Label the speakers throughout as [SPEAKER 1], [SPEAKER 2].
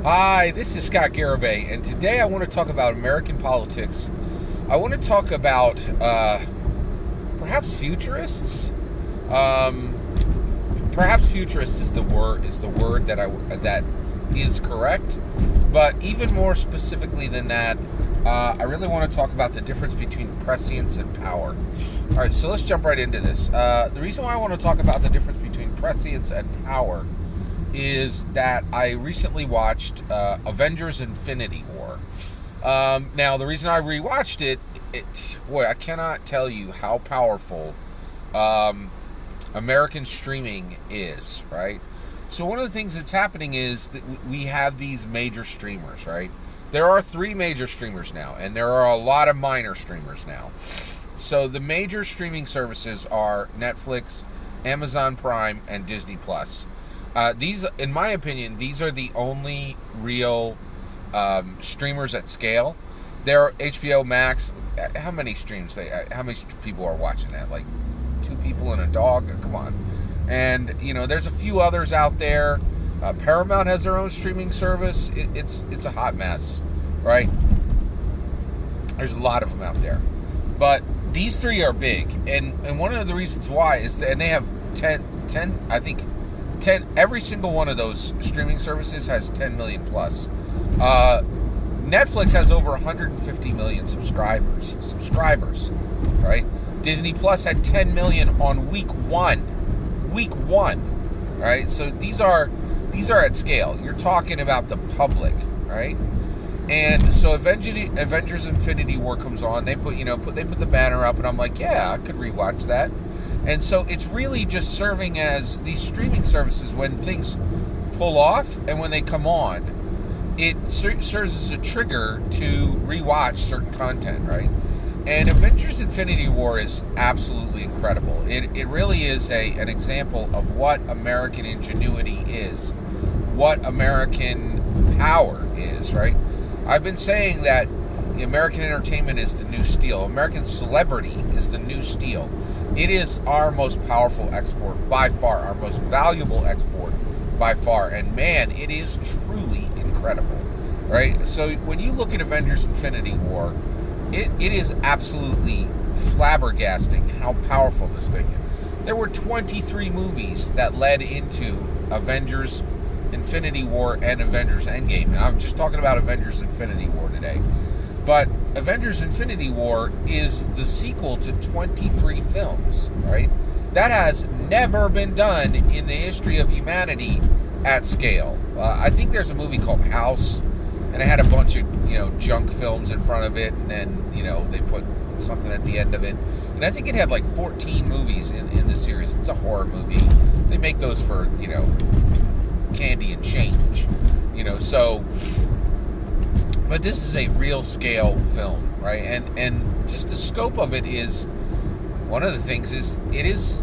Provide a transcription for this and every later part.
[SPEAKER 1] Hi, this is Scott Garibay, and today I want to talk about American politics. I want to talk about perhaps futurists. Um, Perhaps futurists is the word that is correct. But even more specifically than that, I really want to talk about the difference between prescience and power. All right, so let's jump right into this. The reason why I want to talk about the difference between prescience and power is that I recently watched Avengers Infinity War. Now, the reason I rewatched boy, I cannot tell you how powerful American streaming is, right? So one of the things that's happening is that we have these major streamers, right? There are 3 major streamers now, and there are a lot of minor streamers now. So the major streaming services are Netflix, Amazon Prime, and Disney Plus. These, in my opinion, these are the only real streamers at scale. There are HBO Max. How many streams? How many people are watching that? Like 2 people and a dog? Come on. And there's a few others out there. Paramount has their own streaming service. It's a hot mess, right? There's a lot of them out there, but these 3 are big, and one of the reasons why is that, and they have 10 I think 10, every single one of those streaming services has 10 million plus. Netflix has over 150 million subscribers, right? Disney Plus had 10 million on week one, right? So these are at scale. You're talking about the public, right? And so Avengers Infinity War comes on. They put the banner up, and I'm like, yeah, I could rewatch that. And so it's really just serving as these streaming services when things pull off and when they come on, it serves as a trigger to rewatch certain content, right? And Avengers Infinity War is absolutely incredible. It really is an example of what American ingenuity is, what American power is, right? I've been saying that American entertainment is the new steel. American celebrity is the new steel. It is our most powerful export by far, our most valuable export by far. And man, it is truly incredible, right? So when you look at Avengers Infinity War, it is absolutely flabbergasting how powerful this thing is. There were 23 movies that led into Avengers Infinity War and Avengers Endgame. And I'm just talking about Avengers Infinity War today. But Avengers Infinity War is the sequel to 23 films, right? That has never been done in the history of humanity at scale. I think there's a movie called House, and it had a bunch of, junk films in front of it, and then, they put something at the end of it. And I think it had like 14 movies in the series. It's a horror movie. They make those for, candy and change, so... But this is a real scale film, right? And just the scope of it is, one of the things is, it is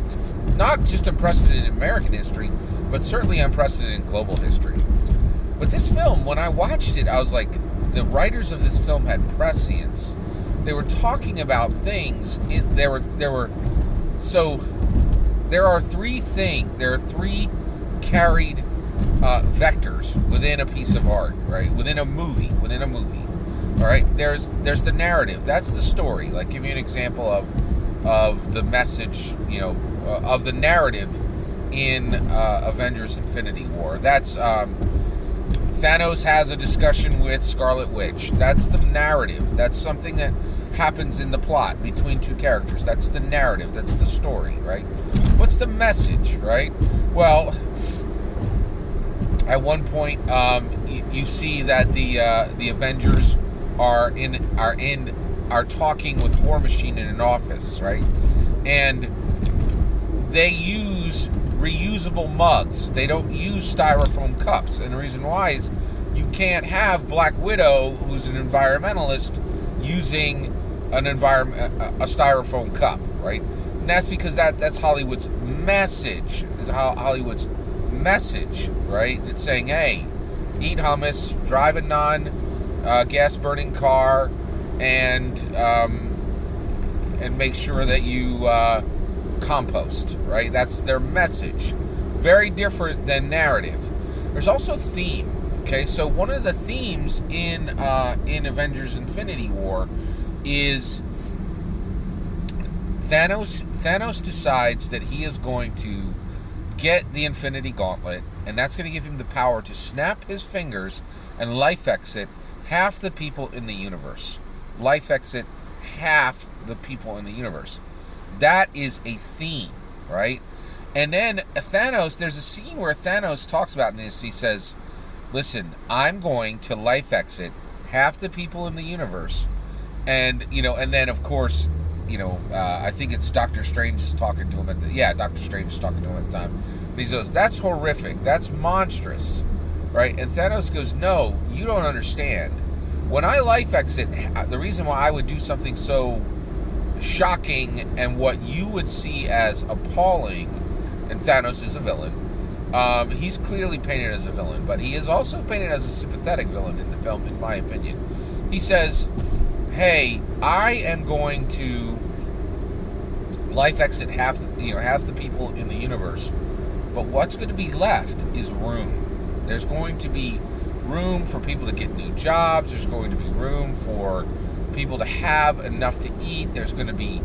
[SPEAKER 1] not just unprecedented in American history, but certainly unprecedented in global history. But this film, when I watched it, I was like, the writers of this film had prescience. They were talking about things. There are 3 carried vectors within a piece of art, right? Within a movie. All right. There's the narrative. That's the story. Like, give you an example of the message, of the narrative in Avengers Infinity War. That's Thanos has a discussion with Scarlet Witch. That's the narrative. That's something that happens in the plot between 2 characters. That's the narrative. That's the story, right? What's the message, right? Well, at one point, you see that the Avengers are talking with War Machine in an office, right? And they use reusable mugs. They don't use styrofoam cups, and the reason why is you can't have Black Widow, who's an environmentalist, using a styrofoam cup, right? And that's because that's Hollywood's message. Hollywood's message, right? It's saying, hey, eat hummus, drive a gas burning car, and make sure that you compost, right? That's their message. Very different than narrative. There's also theme. Okay, so one of the themes in Avengers Infinity War is Thanos decides that he is going to get the Infinity Gauntlet, and that's going to give him the power to snap his fingers and life exit half the people in the universe. Life exit half the people in the universe. That is a theme, right? And then Thanos, there's a scene where Thanos talks about this. He says, listen, I'm going to life exit half the people in the universe. And, and then, of course, I think it's Doctor Strange is talking to him Doctor Strange is talking to him at the time. And he goes, that's horrific. That's monstrous, right? And Thanos goes, no, you don't understand. When I life exit, the reason why I would do something so shocking and what you would see as appalling, and Thanos is a villain. He's clearly painted as a villain, but he is also painted as a sympathetic villain in the film, in my opinion. He says, hey, I am going to life exit half the people in the universe, but what's going to be left is room. There's going to be room for people to get new jobs. There's going to be room for people to have enough to eat. There's going to be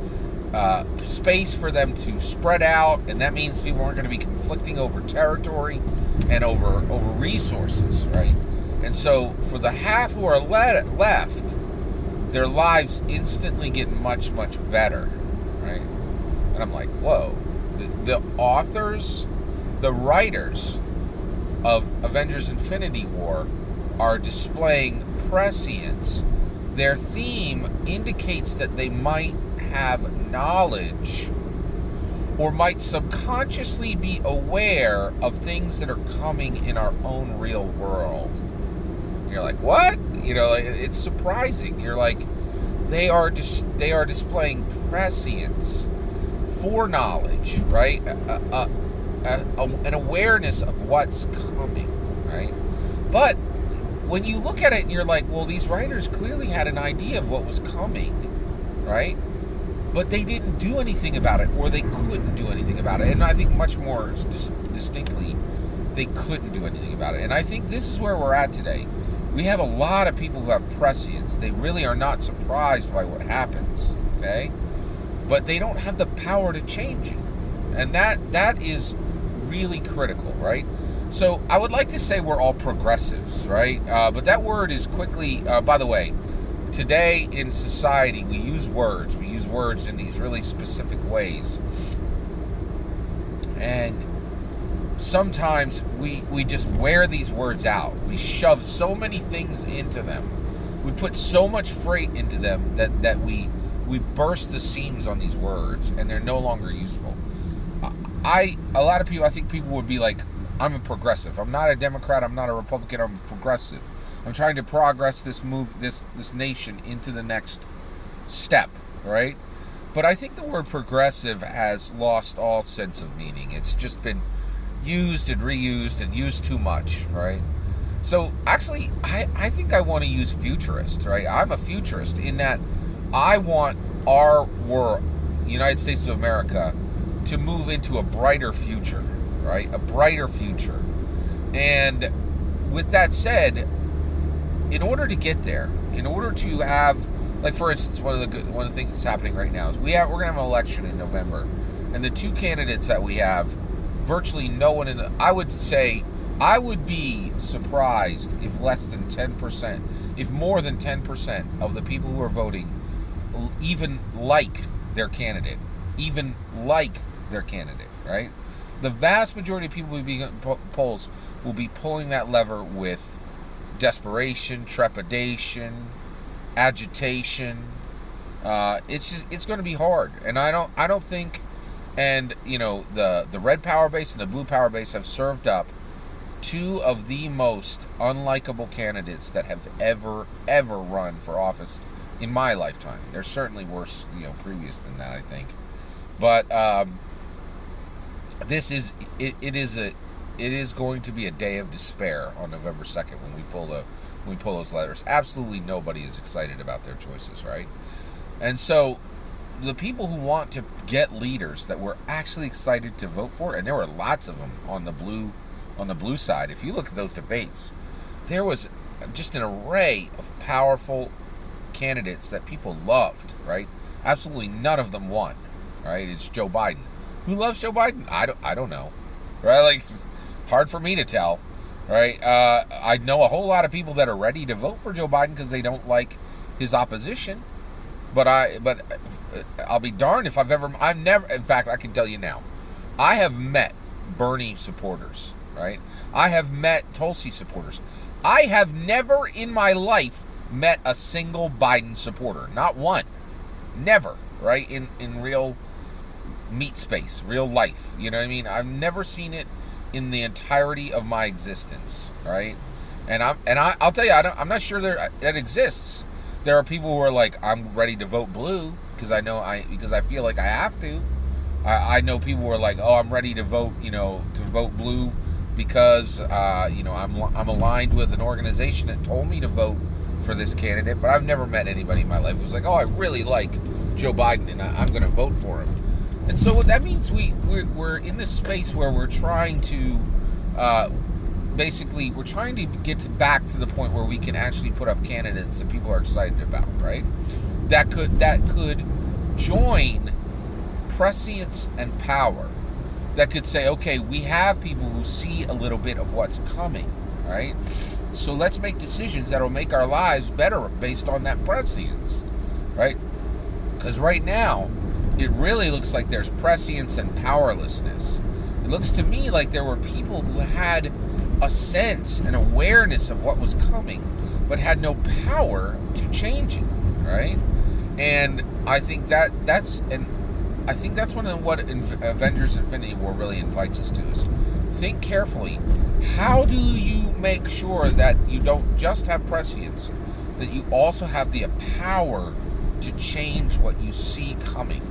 [SPEAKER 1] space for them to spread out, and that means people aren't going to be conflicting over territory and over resources, right? And so for the half who are left, their lives instantly get much, much better, right? And I'm like, whoa. The authors, the writers of Avengers Infinity War are displaying prescience. Their theme indicates that they might have knowledge or might subconsciously be aware of things that are coming in our own real world. You're like, what? It's surprising. You're like, they are displaying prescience, foreknowledge, right? An awareness of what's coming, right? But when you look at it, you're like, well, these writers clearly had an idea of what was coming, right? But they didn't do anything about it, or they couldn't do anything about it. And I think much more distinctly, they couldn't do anything about it. And I think this is where we're at today. We have a lot of people who have prescience. They really are not surprised by what happens, okay? But they don't have the power to change it. And that is really critical, right? So I would like to say we're all progressives, right? But that word is quickly, by the way, today in society, we use words. We use words in these really specific ways. And sometimes we just wear these words out. We shove so many things into them. We put so much freight into them that we burst the seams on these words, and they're no longer useful. A lot of people, I think people would be like, I'm a progressive. I'm not a Democrat. I'm not a Republican. I'm a progressive. I'm trying to progress this nation into the next step, right? But I think the word progressive has lost all sense of meaning. It's just been used and reused and used too much, right? So actually, I think I want to use futurist, right? I'm a futurist in that I want our world, United States of America, to move into a brighter future, right? A brighter future. And with that said, in order to get there, in order to have, like for instance, one of the things that's happening right now is we're going to have an election in November, and the two candidates that we have, virtually no one I would say, I would be surprised if less than 10%, if more than 10% of the people who are voting even like their candidate, right? The vast majority of people who will be in polls will be pulling that lever with desperation, trepidation, agitation. It's going to be hard, and I don't think, and the red power base and the blue power base have served up two of the most unlikable candidates that have ever run for office in my lifetime. They're certainly worse, previous than that, I think. But this is it is going to be a day of despair on November 2nd when we pull those levers. Absolutely nobody is excited about their choices, right? And so the people who want to get leaders that we're actually excited to vote for, and there were lots of them on the blue side. If you look at those debates, there was just an array of powerful candidates that people loved, right? Absolutely none of them won, right? It's Joe Biden. Who loves Joe Biden? I don't know, right? Like, hard for me to tell, right? I know a whole lot of people that are ready to vote for Joe Biden because they don't like his opposition. But I'll be darned if I've never, in fact, I can tell you now, I have met Bernie supporters, right? I have met Tulsi supporters. I have never in my life met a single Biden supporter. Not one. Never, right? In real meat space, real life. You know what I mean? I've never seen it in the entirety of my existence, right? And I'll tell you, I'm not sure that exists. There are people who are like, I'm ready to vote blue because I feel like I have to. I know people who are like, oh, I'm ready to vote, to vote blue because I'm aligned with an organization that told me to vote for this candidate. But I've never met anybody in my life who's like, oh, I really like Joe Biden and I'm going to vote for him. And so what that means, we're in this space where we're trying to we're trying to get back to the point where we can actually put up candidates that people are excited about, right? That could join prescience and power. That could say, okay, we have people who see a little bit of what's coming, right? So let's make decisions that will make our lives better based on that prescience, right? Because right now, it really looks like there's prescience and powerlessness. It looks to me like there were people who had a sense and awareness of what was coming, but had no power to change it, right? And I think that's one of what Avengers Infinity War really invites us to is think carefully. How do you make sure that you don't just have prescience, that you also have the power to change what you see coming?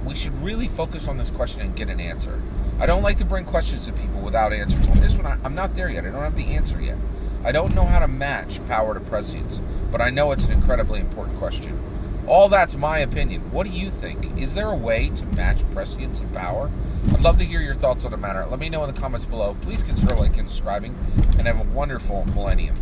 [SPEAKER 1] We should really focus on this question and get an answer. I don't like to bring questions to people without answers. On this one, I'm not there yet. I don't have the answer yet. I don't know how to match power to prescience, but I know it's an incredibly important question. All that's my opinion. What do you think? Is there a way to match prescience and power? I'd love to hear your thoughts on the matter. Let me know in the comments below. Please consider liking and subscribing, and have a wonderful millennium.